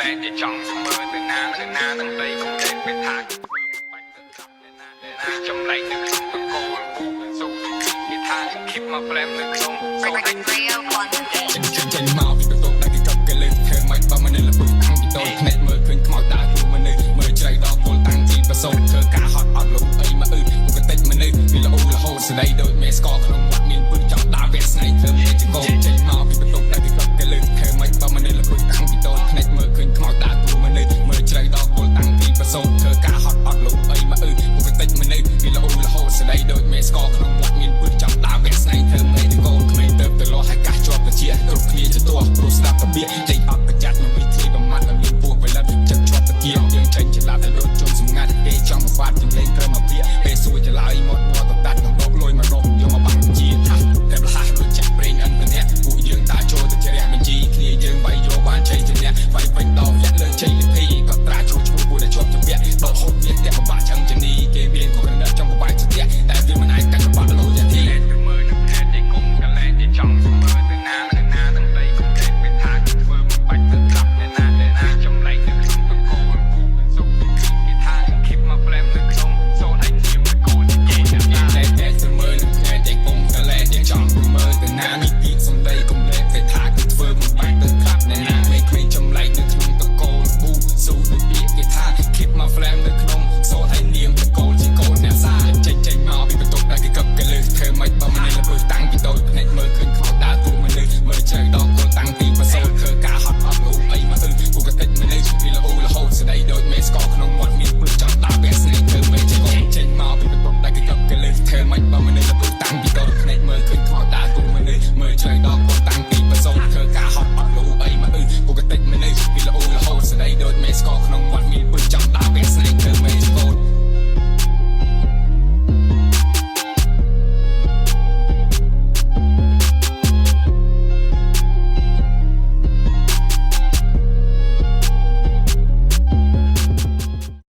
តែជាចង់មើលទៅណាទាំងដីគំនិតពេលថាចម្លែកនៅក្នុងបកគោលពូសុខគេថា keep my flame នៅក្នុងសូត្រចេញមកពីបន្ទប់ដែលគេកប់គេលើធ្វើមិនបើមិនលពឹកខាងពីតូចភ្នែកមើលឃើញខ្មោចតាទូមនុស្សមើលជ្រៅដល់ពលតាំងទីប្រសូតធ្វើការហត់អត់លុបអីមកមុខតិចមនុស្សពីល្អរហូតស្ដីដូចមេស្កក្នុងវត្តមានពឹកចង់ដើរវេស្នៃធ្វើមេជាកោចេញមកពីបន្ទប់ដែលគេកប់គេលើធ្វើមិនបើមិនលពឹកខាងពីតូចភ្នែកមើលឃើញខ្មោចតាទូមនុស្សមើលជ្រៅដល់ពលតាំងទីប្រសូតធ្វើការហត់អត់លុបអីមកមុខតិចមនុស្សពីល្អរហូតស្ដីដូចមេស្កក្នុងវត្តមានពឹកចង់ដើរវេស្នៃធ្វើមេជាកោក្មេងទៅទៅលោះឲ្យកាសជាប់ទៅជាគ្រប់គ្នាជាតួព្រោះស្ដាប់របៀប